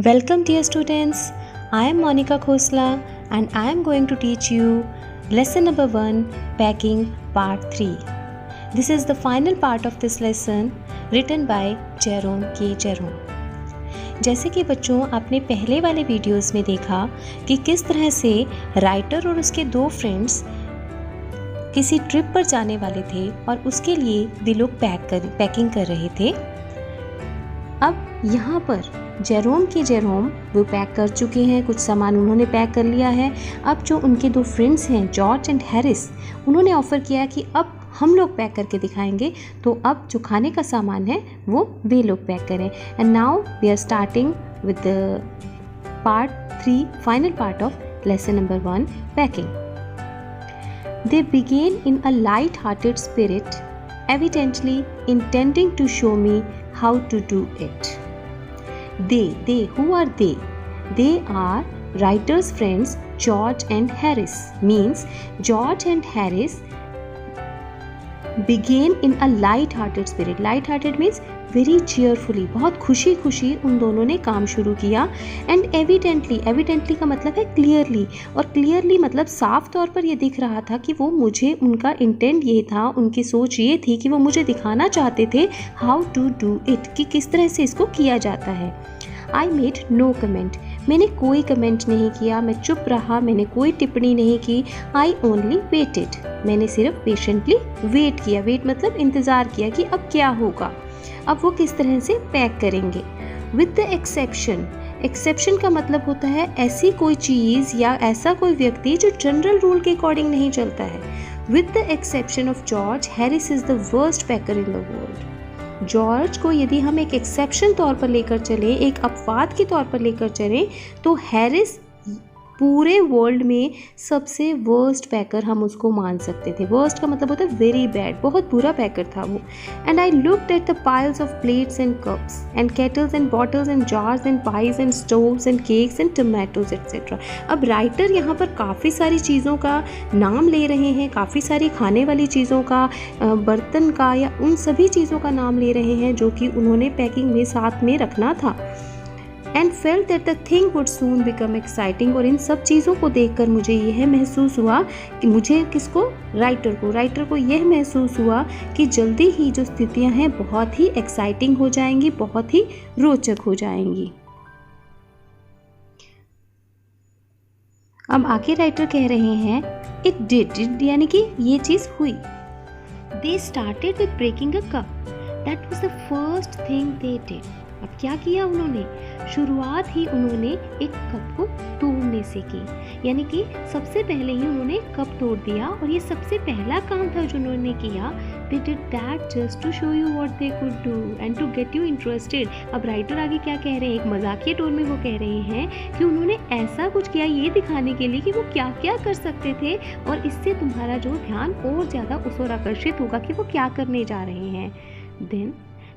Welcome dear students, I am Monica Khosla and I am going to teach you lesson number 1 packing part 3. This is the final part of this lesson written by Jerome K. Jerome. जैसे कि बच्चों आपने पहले वाले videos में देखा कि किस तरह से राइटर और उसके दो फ्रेंड्स किसी ट्रिप पर जाने वाले थे और उसके लिए वे लोग पैकिंग कर रहे थे। अब यहाँ पर जेरोम वो पैक कर चुके हैं, कुछ सामान उन्होंने पैक कर लिया है। अब जो उनके दो फ्रेंड्स हैं जॉर्ज एंड हैरिस, उन्होंने ऑफ़र किया कि अब हम लोग पैक करके दिखाएंगे, तो अब जो खाने का सामान है वो वे लोग पैक करें। And now we are starting with the part 3, final part of lesson number 1 packing. They began in a light-hearted spirit, evidently intending to show me how to do it. They, who are they? They are writer's friends George and Harris. Means George and Harris began in a light-hearted spirit. Light-hearted means very cheerfully, बहुत खुशी खुशी उन दोनों ने काम शुरू किया। And evidently का मतलब है क्लियरली, और क्लियरली मतलब साफ तौर पर ये दिख रहा था कि वो मुझे, उनका इंटेंट ये था, उनकी सोच ये थी कि वो मुझे दिखाना चाहते थे हाउ टू डू इट, कि किस तरह से इसको किया जाता है। आई मेड नो कमेंट, मैंने कोई कमेंट नहीं किया, मैं चुप रहा, मैंने कोई टिप्पणी नहीं की। आई ओनली वेटेड, मैंने सिर्फ पेशेंटली वेट किया। वेट मतलब इंतज़ार किया कि अब क्या होगा, अब वो किस तरह से पैक करेंगे। विद द एक्सेप्शन का मतलब होता है ऐसी कोई चीज़ या ऐसा कोई व्यक्ति जो जनरल रूल के अकॉर्डिंग नहीं चलता है। With the exception of George, Harris is the worst packer in the world. George को यदि हम एक एक्सेप्शन तौर पर लेकर चलें, एक अपवाद के तौर पर लेकर चलें, तो हैरिस पूरे वर्ल्ड में सबसे वर्स्ट पैकर हम उसको मान सकते थे। वर्स्ट का मतलब होता है वेरी बैड, बहुत बुरा पैकर था वो। And I looked at the piles of plates and cups and kettles and bottles and jars and pies and stoves and cakes and tomatoes etcetera. अब राइटर यहाँ पर काफ़ी सारी चीज़ों का नाम ले रहे हैं, काफ़ी सारी खाने वाली चीज़ों का, बर्तन का, या उन सभी चीज़ों का नाम ले रहे हैं जो कि उन्होंने पैकिंग में साथ में रखना था। And felt that the thing would soon become exciting, और इन सब चीज़ों को देखकर मुझे यह महसूस हुआ कि मुझे किसको, राइटर को यह महसूस हुआ कि जल्दी ही जो स्थितियां हैं बहुत ही एक्साइटिंग हो जाएंगी, बहुत ही रोचक हो जाएंगी। अब आगे राइटर कह रहे हैं इट डिड यानी कि ये चीज़ हुई। They started with breaking a cup, that was the first thing they did. अब क्या किया उन्होंने, शुरुआत ही उन्होंने एक कप को तोड़ने से की, यानी कि सबसे पहले ही उन्होंने कप तोड़ दिया, और ये सबसे पहला काम था जो उन्होंने किया। They did that just to show you what they could do and to get you interested। अब राइटर आगे क्या कह रहे हैं, एक मजाकिया टोन में वो कह रहे हैं कि उन्होंने ऐसा कुछ किया ये दिखाने के लिए कि वो क्या क्या कर सकते थे, और इससे तुम्हारा जो ध्यान और ज़्यादा उस ओर आकर्षित होगा कि वो क्या करने जा रहे हैं। Then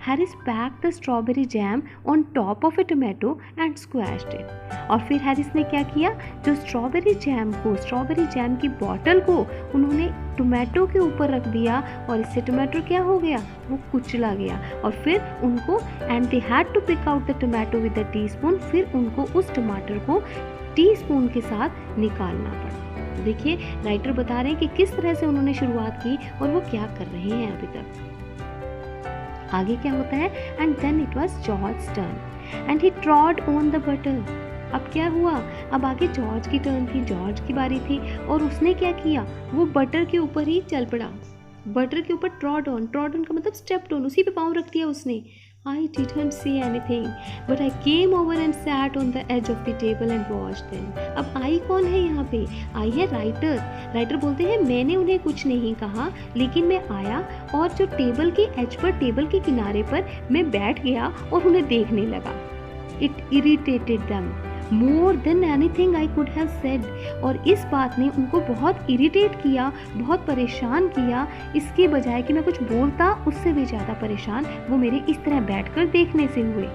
Harris packed the strawberry jam on top of a tomato and squashed it। और फिर हैरिस ने क्या किया, जो स्ट्रॉबेरी जैम की बॉटल को उन्होंने टोमेटो के ऊपर रख दिया, और इससे टोमेटो क्या हो गया, वो कुचला गया। और फिर उनको and they had to pick out the tomato with a teaspoon, फिर उनको उस टमाटर को टीस्पून के साथ निकालना पड़ा। देखिए राइटर बता रहे हैं कि किस तरह से उन्होंने शुरुआत की और वो क्या कर रहे हैं अभी तक। आगे क्या होता है, and then it was George turn and he trod on the butter. अब क्या हुआ, अब आगे जॉर्ज की टर्न थी, जॉर्ज की बारी थी, और उसने क्या किया, वो बटर के ऊपर ही चल पड़ा। बटर के ऊपर ट्रॉड ऑन का मतलब स्टेप्ड ऑन, उसी पे पाँव रख दिया उसने। I didn't say anything, but I came over and sat on the edge of the table and watched them। अब आई कौन है यहाँ पे, आई है राइटर बोलते हैं मैंने उन्हें कुछ नहीं कहा, लेकिन मैं आया और जो टेबल के एज पर, टेबल के किनारे पर मैं बैठ गया और उन्हें देखने लगा। It irritated them more than anything I could have said। और इस बात ने उनको बहुत इरिटेट किया, बहुत परेशान किया। इसके बजाय कि मैं कुछ बोलता, उससे भी ज़्यादा परेशान वो मेरे इस तरह बैठकर देखने से हुए।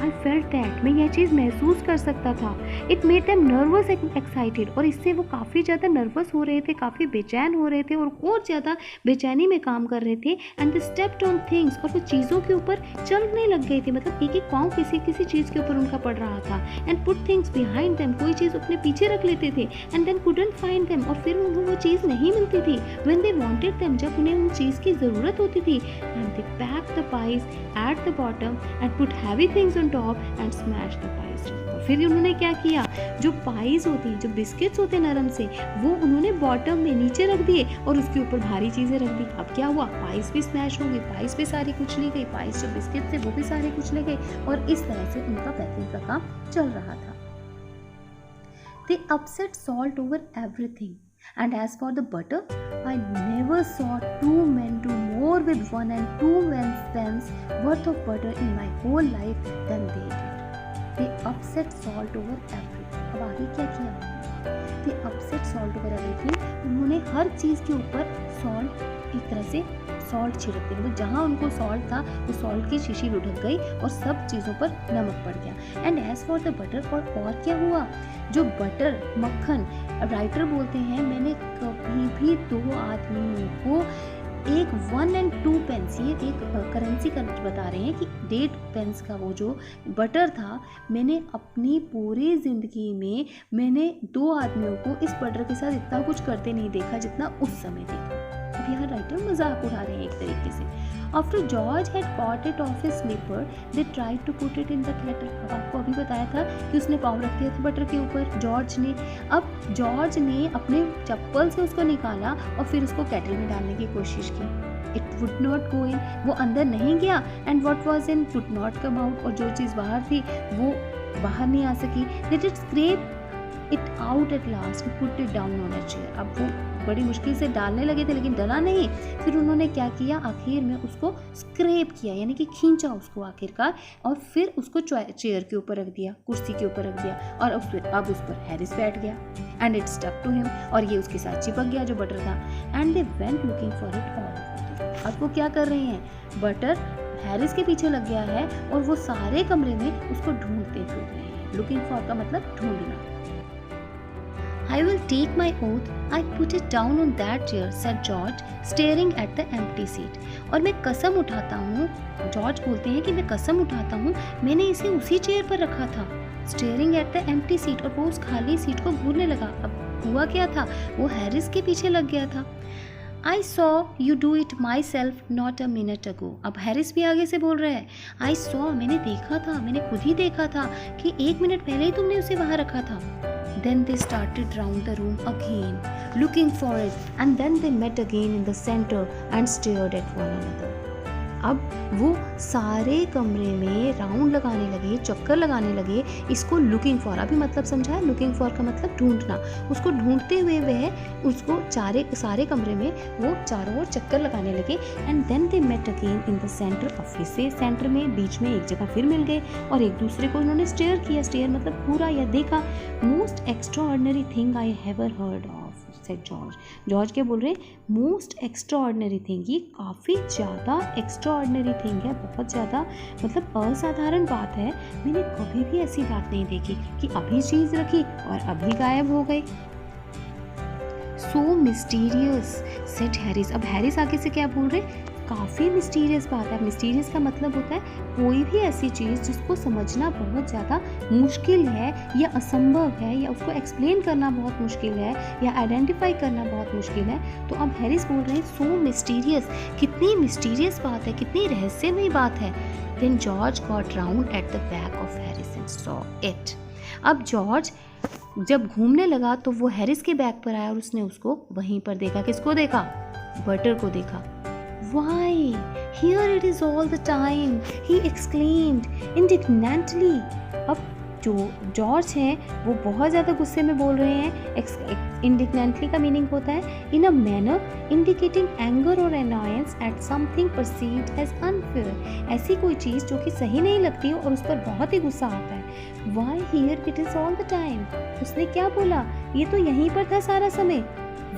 आई फेल्ट दैट, मैं यह चीज़ महसूस कर सकता था। It made them nervous excited, और इससे वो काफ़ी ज़्यादा नर्वस हो रहे थे, काफ़ी बेचैन हो रहे थे और ज़्यादा बेचैनी में काम कर रहे थे। And they stepped on things, और वो चीज़ों के ऊपर चलने लग गए थे, मतलब एक एक पाँव किसी चीज़ के ऊपर उनका पड़ रहा था। And put things behind them, कोई चीज़ अपने पीछे रख लेते थे। And then couldn't find them, और फिर उनको वो चीज़ नहीं मिलती थी। व्हेन दे वांटेड देम, जब उन्हें उन चीज़ की ज़रूरत होती थी। And they pack the pies at the bottom and put heavy things on top and smash the pies. और फिर उन्होंने क्या किया, जो पाइज होती, जो बिस्किट्स होते नरम से, वो उन्होंने बॉटम में नीचे रख दिए और उसके ऊपर भारी चीज़ें रख दी। अब क्या हुआ, पाइज भी स्मैश हो गई, पाइज भी सारी कुचली गई, पाइज जो बिस्किट थे वो भी सारे कुचले गए, और इस तरह से उनका पैकिंग का काम चल रहा था। They upset salt over everything. And as for the butter, I never saw two men do more with 1 and 2 pence worth of butter in my whole life than they did. They upset salt over everything. अब आगे क्या किया उन्होंने? They upset salt over everything. उन्होंने हर चीज़ के ऊपर salt एक तरह से सॉल्ट छिड़क दिया, मतलब जहाँ उनको सॉल्ट था वो सॉल्ट की शीशी लुढ़क गई और सब चीज़ों पर नमक पड़ गया। And as for the butter, और क्या हुआ, जो बटर मक्खन, राइटर बोलते हैं मैंने कभी भी 2 आदमियों को एक 1 and 2 pence, ये एक करेंसी का बता रहे हैं कि 1.5 pence का वो जो बटर था, मैंने अपनी पूरी ज़िंदगी में मैंने 2 आदमियों को इस बटर के साथ इतना कुछ करते नहीं देखा जितना उस समय देखा। अब यहाँ राइटर मजाक उड़ा रहे हैं एक तरीके से। After George had caught it off his slipper, they tried to put it in the kettle. अब आपको अभी बताया था कि उसने पाँव रख दिया था बटर के ऊपर जॉर्ज ने। अब जॉर्ज ने अपने चप्पल से उसको निकाला और फिर उसको केटल में डालने की कोशिश की। It would not go in, वो अंदर नहीं गया। And what was in would not come out, और जो चीज़ बाहर थी वो बाहर नहीं आ सकी। They did scrape it out at last, put it down on a chair. अब वो बड़ी मुश्किल से डालने लगे थे लेकिन डला नहीं। फिर उन्होंने क्या किया, आखिर में उसको स्क्रैप किया, यानी कि खींचा उसको आखिरकार, और फिर उसको चेयर के ऊपर रख दिया, कुर्सी के ऊपर रख दिया, और अब उस पर हैरिस बैठ गया। And it stuck to him, और ये उसके साथ चिपक गया जो बटर था। And they went looking for it all. अब वो क्या कर रहे हैं, बटर हैरिस के पीछे लग गया है और वो सारे कमरे में उसको ढूंढते फिर रहे हैं। लुकिंग फॉर का मतलब ढूंढना। I will take my oath, I put it down on that chair, said George, staring at the empty seat. और मैं कसम उठाता हूँ, जॉर्ज बोलते हैं कि मैं कसम उठाता हूँ, मैंने इसे उसी चेयर पर रखा था। Staring at the empty seat, और वो उस खाली सीट को घूरने लगा। अब हुआ क्या था, वो हैरिस के पीछे लग गया था। I saw you do it myself not a minute ago. अब हैरिस भी आगे से बोल रहा है, I saw, मैंने देखा था, मैंने खुद ही देखा था कि 1 मिनट पहले ही तुमने उसे वहाँ रखा था। Then they started round the room again, looking for it, and then they met again in the center and stared at one another. अब वो सारे कमरे में राउंड लगाने लगे, चक्कर लगाने लगे, इसको लुकिंग फॉर, अभी मतलब समझा है, लुकिंग फॉर का मतलब ढूंढना। उसको ढूंढते हुए वह उसको सारे कमरे में वो चारों ओर चक्कर लगाने लगे। And then they met again in the centre, और फिर से सेंटर में बीच में एक जगह फिर मिल गए और एक दूसरे को उन्होंने स्टेयर किया। स्टेयर मतलब घूरा या देखा। Most extraordinary thing I ever heard of, said George. George क्या बोल रहे हैं, मोस्ट एक्स्ट्राऑर्डिनरी थिंग, ये काफ़ी ज़्यादा एक्स्ट्राऑर्डिनरी थिंग है, बहुत ज़्यादा मतलब असाधारण बात है। मैंने कभी भी ऐसी बात नहीं देखी कि अभी चीज़ रखी और अभी गायब हो गई। सो मिस्टीरियस, सेड हैरिस। अब हैरिस आगे से क्या बोल रहे, काफ़ी मिस्टीरियस बात है। मिस्टीरियस का मतलब होता है कोई भी ऐसी चीज़ जिसको समझना बहुत ज़्यादा मुश्किल है या असंभव है, या उसको एक्सप्लेन करना बहुत मुश्किल है, या आइडेंटिफाई करना बहुत मुश्किल है। तो अब हैरिस बोल रहे हैं सो मिस्टीरियस, कितनी मिस्टीरियस बात है, कितनी रहस्यमयी बात है। Then George got round at the back of Harris and saw it. अब जॉर्ज जब घूमने लगा तो वो हैरिस के बैक पर आया और उसने उसको वहीं पर देखा। किसको देखा, बटर को देखा। Why? Here it is all the time, he exclaimed indignantly. अब जो जॉर्ज हैं वो बहुत ज़्यादा गुस्से में बोल रहे हैं। indignantly का मीनिंग होता है in a manner indicating anger or annoyance at something perceived as unfair. ऐसी कोई चीज़ जो कि सही नहीं लगती और उस पर बहुत ही गुस्सा आता है। Why here it is all the time? उसने क्या बोला, ये तो यहीं पर था सारा समय।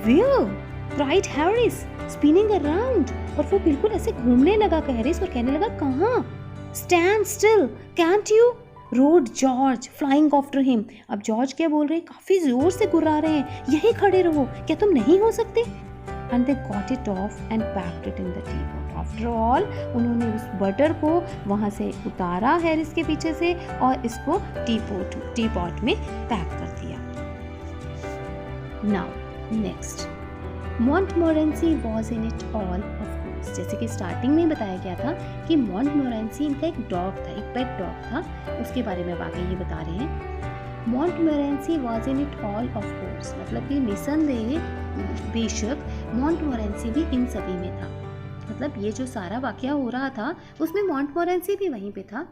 Where? cried Harris, spinning around. और वो बिल्कुल ऐसे घूमने लगा हैरिस और कहने लगा कहाँ। Stand still cantt you, road George flying after him. अब जॉर्ज क्या बोल रहे हैं, काफ़ी ज़ोर से गुर्रा रहे हैं, यहीं खड़े रहो, क्या तुम नहीं हो सकते? And they got it of and packed it in the T pot. After all उन्होंने उस बटर को वहाँ से उतारा हैरिस के पीछे से और इसको टी पॉट में पैक कर दिया। Now next, मॉन्टमोरेंसी was in it all of course. जैसे कि स्टार्टिंग में बताया गया था कि मॉन्टमोरेंसी इनका एक डॉग था, एक पेट डॉग था, उसके बारे में वाकई ये बता रहे हैं। मॉन्टमोरेंसी was in it all of course, मतलब कि निसंदेह बेशक मॉन्टमोरेंसी भी इन सभी में था। मतलब ये जो सारा वाकया हो रहा था उसमें मॉन्टमोरेंसी भी वहीं पे था।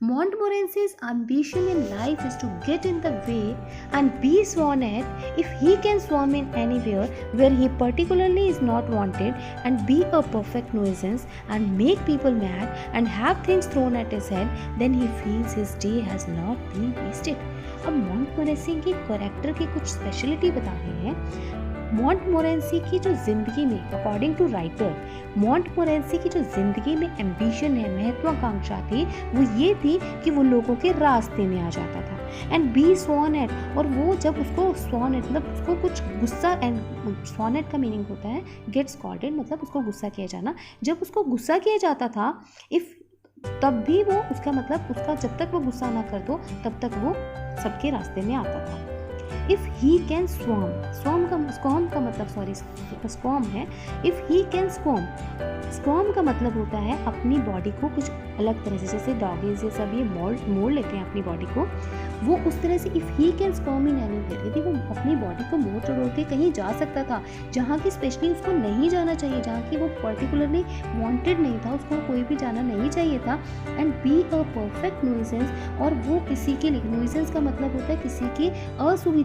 Montmorency's ambition in life is to get in the way and be sworn at if he can swarm in anywhere where he particularly is not wanted and be a perfect nuisance and make people mad and have things thrown at his head, then he feels his day has not been wasted. अब मॉन्टमोरेंसी की character की कुछ speciality बता रहे हैं। मॉन्टमोरेंसी की जो जिंदगी में, अकॉर्डिंग टू राइटर, मॉन्टमोरेंसी की जो जिंदगी में एम्बिशन है, महत्वाकांक्षा थी, वो ये थी कि वो लोगों के रास्ते में आ जाता था। एंड बी स्वॉन एट, और वो जब उसको स्वॉन एट मतलब उसको कुछ गुस्सा, एंड स्वॉन एट का मीनिंग होता है गेट स्कॉल्डेड, मतलब उसको गुस्सा किया जाना। जब उसको गुस्सा किया जाता था इफ, तब भी वो उसका मतलब उसका जब तक वो गुस्सा ना कर दो तब तक वो सबके रास्ते में आता था। If he can swam, swam का मतलब स्वॉम है। If he can swam, swam का मतलब होता है अपनी बॉडी को कुछ अलग तरह से, जैसे डॉगीज ये सब ये मोड़ लेते हैं अपनी बॉडी को, वो उस तरह से if he can swam in anywhere, यदि वो अपनी बॉडी को मोड़ तोड़ के कहीं जा सकता था जहाँ की स्पेशली उसको नहीं जाना चाहिए, जहाँ की वो पर्टिकुलरली वांटेड नहीं था, उसको कोई भी जाना नहीं चाहिए था। एंड बी अ परफेक्ट न्यूइसेंस, और वो किसी के लिए, न्यूइसेंस का मतलब होता है किसी की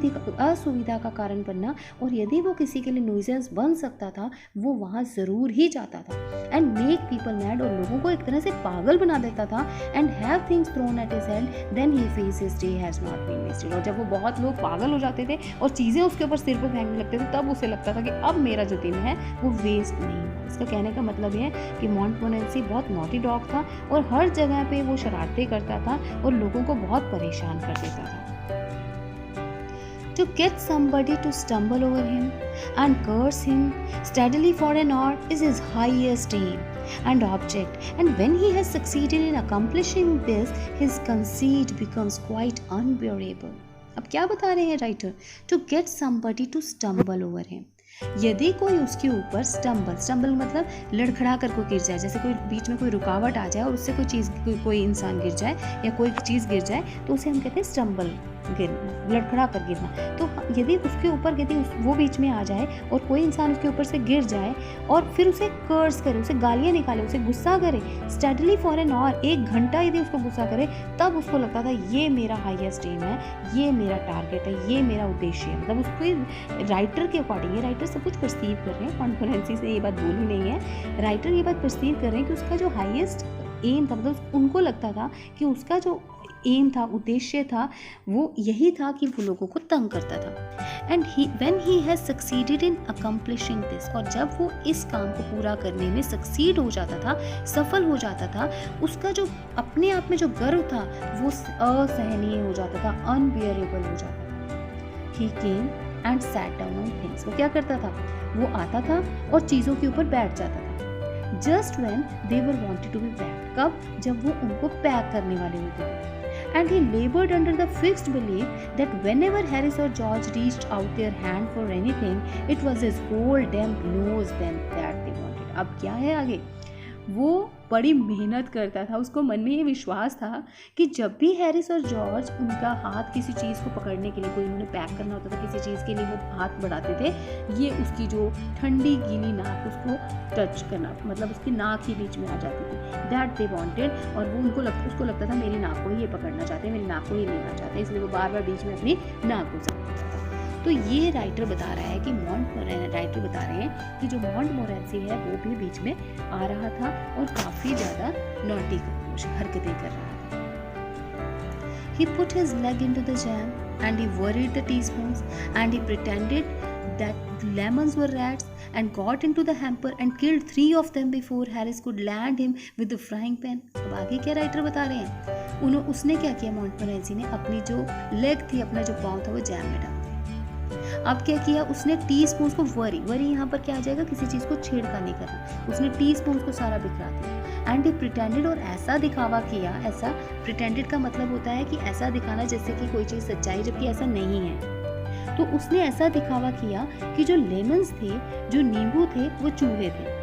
असुविधा का कारण बनना, और यदि वो किसी के लिए न्यूइसेंस बन सकता था वो वहाँ ज़रूर ही जाता था। एंड मेक पीपल मैड, और लोगों को एक तरह से पागल बना देता था। And have things thrown at his head, then he feels his day has not been wasted, और जब वो बहुत लोग पागल हो जाते थे और चीज़ें उसके ऊपर सिर पर फेंकने लगते थे तब उसे लगता था कि अब मेरा जो दिन है वो वेस्ट नहीं हुआ। इसका कहने का मतलब ये है कि मॉन्टमोरेंसी बहुत नॉटी डॉग था और हर जगह पे वो शरारतें करता था और लोगों को बहुत परेशान कर देता था। To get somebody to stumble over him and curse him steadily for an hour is his highest aim and object, and when he has succeeded in accomplishing this, his conceit becomes quite unbearable. अब क्या बता रहे हैं writer? To get somebody to stumble over him, यदि कोई उसके ऊपर stumble मतलब लड़खड़ा कर कोई गिर जाए, जैसे कोई बीच में कोई रुकावट आ जाए और उससे कोई चीज़, कोई इंसान गिर जाए या कोई चीज़ गिर जाए तो उसे हम कहते हैं स्टम्बल, लड़खड़ा कर गिरना। तो यदि उसके ऊपर, यदि वो बीच में आ जाए और कोई इंसान उसके ऊपर से गिर जाए और फिर उसे कर्स करे, उसे गालियाँ निकाले, उसे गुस्सा करे स्टडली फॉर एन आवर, 1 घंटा यदि उसको गुस्सा करे, तब उसको लगता था ये मेरा हाईएस्ट एम है, ये मेरा टारगेट है, ये मेरा उद्देश्य है। मतलब उसको राइटर के अकॉर्डिंग, ये राइटर सब कुछ परसीव कर रहे हैं, मॉन्टमोरेंसी से ये बात बोली नहीं है, राइटर ये बात परसीव कर रहे हैं कि उसका जो हाईएस्ट एम था, मतलब उनको लगता था कि उसका जो एम था, उद्देश्य था, वो यही था कि वो लोगों को तंग करता था। And when he has succeeded in accomplishing this, और जब वो इस काम को पूरा करने में सक्सीड हो जाता था, सफल हो जाता था, उसका जो अपने आप में जो गर्व था वो असहनीय हो जाता था, अनबियरेबल हो जाता था। He came and sat down on things, वो क्या करता था, वो आता था और चीज़ों के ऊपर बैठ जाता था। Just when they were wanted to be packed, कब? जब वो उनको पैक करने वाले होते थे। And he labored under the fixed belief that whenever Harris or George reached out their hand for anything, it was his whole damn nose then that they wanted. अब क्या है आगे? वो बड़ी मेहनत करता था, उसको मन में ये विश्वास था कि जब भी हैरिस और जॉर्ज उनका हाथ किसी चीज़ को पकड़ने के लिए, कोई उन्होंने पैक करना होता था किसी चीज़ के लिए, वो हाथ बढ़ाते थे, ये उसकी जो ठंडी गीली नाक उसको टच करना, मतलब उसकी नाक ही बीच में आ जाती थी, दैट दे वांटेड, और वो उसको लगता था मेरी नाक को ही ये पकड़ना चाहते हैं, मेरी नाक को ही लेना चाहते हैं, इसलिए वो बार बार बीच में अपनी नाक को सकता था। तो ये राइटर बता रहा है कि राइटर बता रहे हैं कि जो मॉन्टमोरेंसी है वो भी बीच में आ रहा था और काफ़ी ज़्यादा नॉटी हरकतें कर रहा था। He put his leg into the jam and he worried the teaspoons and he pretended that the lemons were rats and got into the hamper and killed 3 of them before Harris could land him with the frying pan. अब आगे क्या writer बता रहे हैं, उसने क्या किया, मॉन्टमोरेंसी ने अपनी जो लेग थी, अपना जो पाँव था वो जैम में डाल दिया। अब क्या किया उसने, टीस्पून को वरी यहाँ पर क्या आ जाएगा, किसी चीज़ को छेड़खानी नहीं करना, उसने टीस्पून को सारा बिखरा दिया। एंड ही प्रिटेंडेड, और ऐसा दिखावा किया, ऐसा प्रिटेंडेड का मतलब होता है कि ऐसा दिखाना जैसे कि कोई चीज़ सच्चाई, जबकि ऐसा नहीं है। तो उसने ऐसा दिखावा किया कि जो लेमन्स थे, जो नींबू थे, वो चूहे थे,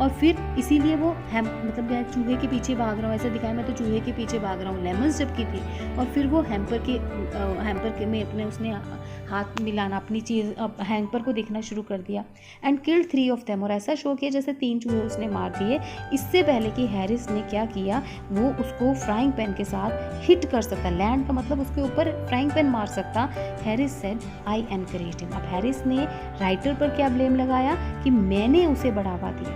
और फिर इसीलिए वो मतलब मैं चूहे के पीछे भाग रहा हूँ, ऐसा दिखाया मैं तो चूहे के पीछे भाग रहा हूँ, लेमन्स जबकि थी। और फिर वो हैम्पर के में अपने उसने हाथ मिलाना, अपनी चीज़ हैम्पर को देखना शुरू कर दिया। एंड किल्ड 3 ऑफ देम, और ऐसा शो किया जैसे 3 चूहे उसने मार दिए, इससे पहले कि हैरिस ने क्या किया, वो उसको फ्राइंग पैन के साथ हिट कर सकता, लैंड का मतलब उसके ऊपर फ्राइंग पैन मार सकता। Harris said I encouraged him. अब हैरिस ने राइटर पर क्या ब्लेम लगाया कि मैंने उसे बढ़ावा दिया,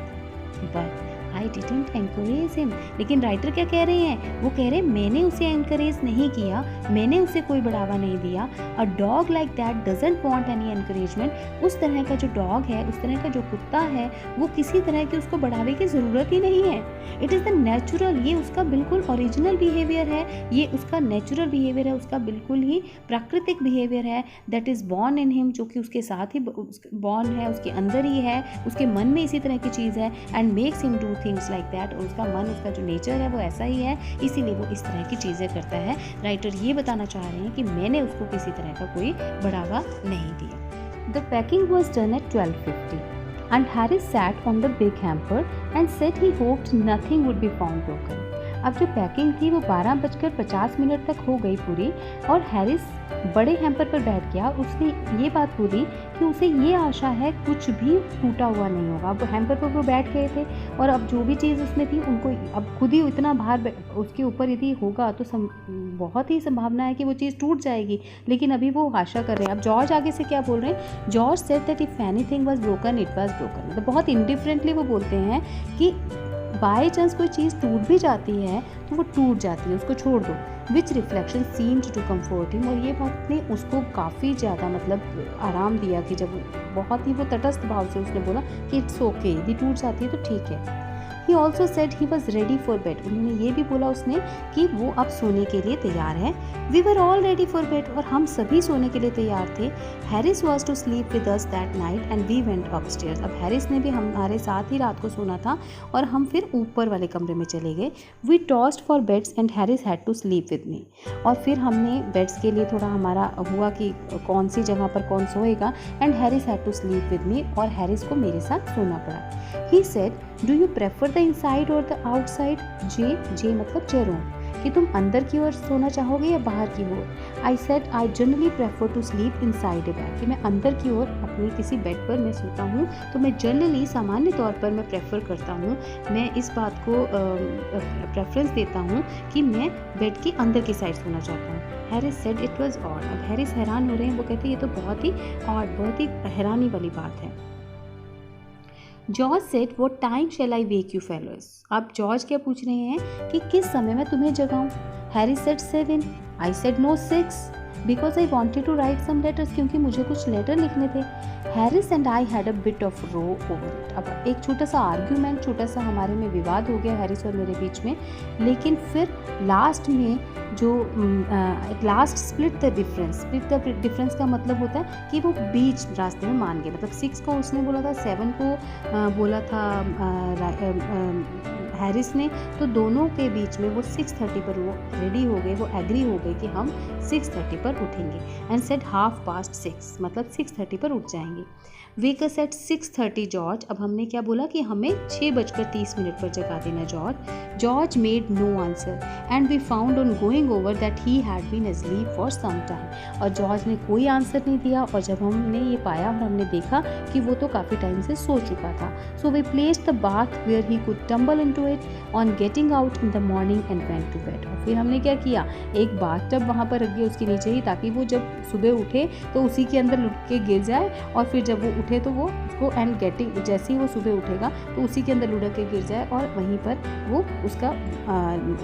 but I didn't encourage him. लेकिन राइटर क्या कह रहे हैं, वो कह रहे हैं मैंने उसे एनकरेज नहीं किया, मैंने उसे कोई बढ़ावा नहीं दिया। A dog like that doesn't want any encouragement. उस तरह का जो डॉग है, उस तरह का जो कुत्ता है, वो किसी तरह की उसको बढ़ावे की ज़रूरत ही नहीं है। इट इज़ द नेचुरल, ये उसका बिल्कुल ओरिजिनल बिहेवियर है, ये उसका नेचुरल बिहेवियर है, उसका बिल्कुल ही प्राकृतिक बिहेवियर है, that is born in him, जो कि उसके साथ ही बॉर्न है, उसके अंदर ही है, उसके मन में इसी तरह की चीज़ है। And makes him do things like that, और उसका मन, उसका जो नेचर है वो ऐसा ही है, इसीलिए वो इस तरह की चीज़ें करता है। राइटर ये बताना चाह रहे हैं कि मैंने उसको किसी तरह का कोई बढ़ावा नहीं दिया। The packing was done at 12:50 and Harris sat on the big hamper and said he hoped nothing would be found broken. अब जो पैकिंग थी वो 12:50 तक हो गई पूरी, और हैरिस बड़े हैम्पर पर बैठ गया। उसने ये बात बोली कि उसे ये आशा है कुछ भी टूटा हुआ नहीं होगा। अब हैम्पर पर वो बैठ गए थे, और अब जो भी चीज़ उसमें थी उनको अब खुद ही इतना भार उसके ऊपर यदि होगा तो बहुत ही संभावना है कि वो चीज़ टूट जाएगी, लेकिन अभी वो आशा कर रहे हैं। अब जॉर्ज आगे से क्या बोल रहे हैं, George said that if anything was broken it was broken. मतलब बहुत इंडिफरेंटली वो बोलते हैं कि बाई चांस कोई चीज़ टूट भी जाती है तो वो टूट जाती है, उसको छोड़ दो। Which reflection seemed to comfort him, और ये बात ने उसको काफ़ी ज़्यादा मतलब आराम दिया कि जब बहुत ही वो तटस्थ भाव से उसने बोला कि इट्स ओके, यदि टूट जाती है तो ठीक है। He also said he was ready for bed. उन्होंने ये भी बोला उसने कि वो अब सोने के लिए तैयार है। We were all ready for bed, और हम सभी सोने के लिए तैयार थे। Harris was to sleep with us that night and we went upstairs. अब हैरिस ने भी हमारे साथ ही रात को सोना था, और हम फिर ऊपर वाले कमरे में चले गए। We tossed for beds and Harris had to sleep with me. और फिर हमने बेड्स के लिए थोड़ा हमारा हुआ कि कौन सी जगह पर कौन सोएगा, and Harris had to sleep with me, और हैरिस को मेरे साथ सोना पड़ा। He said do you prefer the inside or the outside? जे मतलब जरूर, कि तुम अंदर की ओर सोना चाहोगे या बाहर की ओर? I said I generally prefer to sleep inside a bed, कि मैं अंदर की ओर अपनी किसी बेड पर मैं सोता हूँ, तो मैं जनरली सामान्य तौर पर मैं प्रेफर करता हूँ, मैं इस बात को प्रेफरेंस देता हूँ कि मैं बेड के अंदर की साइड सोना चाहता हूँ। Harris said it was odd. अब हैरिस हैरान हो रहे हैं, वो कहते हैं ये तो बहुत ही ऑड, बहुत ही हैरानी वाली बात है। George said what time shall I wake you fellows. अब जॉर्ज क्या पूछ रहे हैं कि किस समय मैं तुम्हें जगाऊं? Harris said 7। I said no 6 because I wanted to write some letters, क्योंकि मुझे कुछ लेटर लिखने थे। Harris and I had a bit of row over it. अब एक छोटा सा आर्ग्यूमेंट, छोटा सा हमारे में विवाद हो गया हैरिस और मेरे बीच में, लेकिन फिर लास्ट में जो लास्ट स्प्लिट द डिफरेंस का मतलब होता है कि वो बीच रास्ते में मान गए। मतलब 6 को उसने बोला था, 7 को बोला था हैरिस ने, तो दोनों के बीच में वो 6:30 पर वो रेडी हो गए, वो एग्री हो गए कि हम 6:30 पर उठेंगे। एंड सेड 6:30 मतलब 6:30 पर उठ जाएंगे। वेक अस एट 6:30 जॉर्ज। अब हमने क्या बोला कि हमें 6:30 पर जगा देना George. George made no answer and we found on going over that he had been asleep for some time. और जॉर्ज ने कोई आंसर नहीं दिया, और जब हमने ये पाया और हमने देखा कि वो तो काफ़ी टाइम से सो चुका था। So we placed the bath where he could tumble into toilet on getting out in the morning and went to bed. और फिर हमने क्या किया, एक बाथटब वहाँ पर रख दिया उसके नीचे ही, ताकि वो जब सुबह उठे तो उसी के अंदर लुढ़क के गिर जाए, और फिर जब वो उठे तो वो उसको एंड गेटिंग, जैसे ही वो सुबह उठेगा तो उसी के अंदर लुढ़क के गिर जाए और वहीं पर वो उसका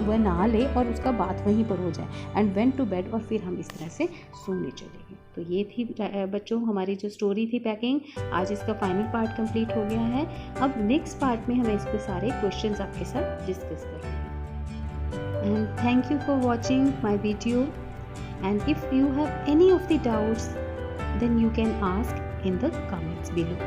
वह नहा ले और उसका बात वहीं पर हो जाए, एंड वेंट टू बेड, और फिर हम इस तरह से सोने चले गए। तो ये थी बच्चों हमारी जो स्टोरी थी पैकिंग। आज इसका फाइनल पार्ट कंप्लीट हो गया है। अब नेक्स्ट पार्ट में हमें इसके सारे क्वेश्चंस आपके साथ डिस्कस करेंगे। And thank you for watching my video, and if you have any of the doubts then you can ask in the comments below.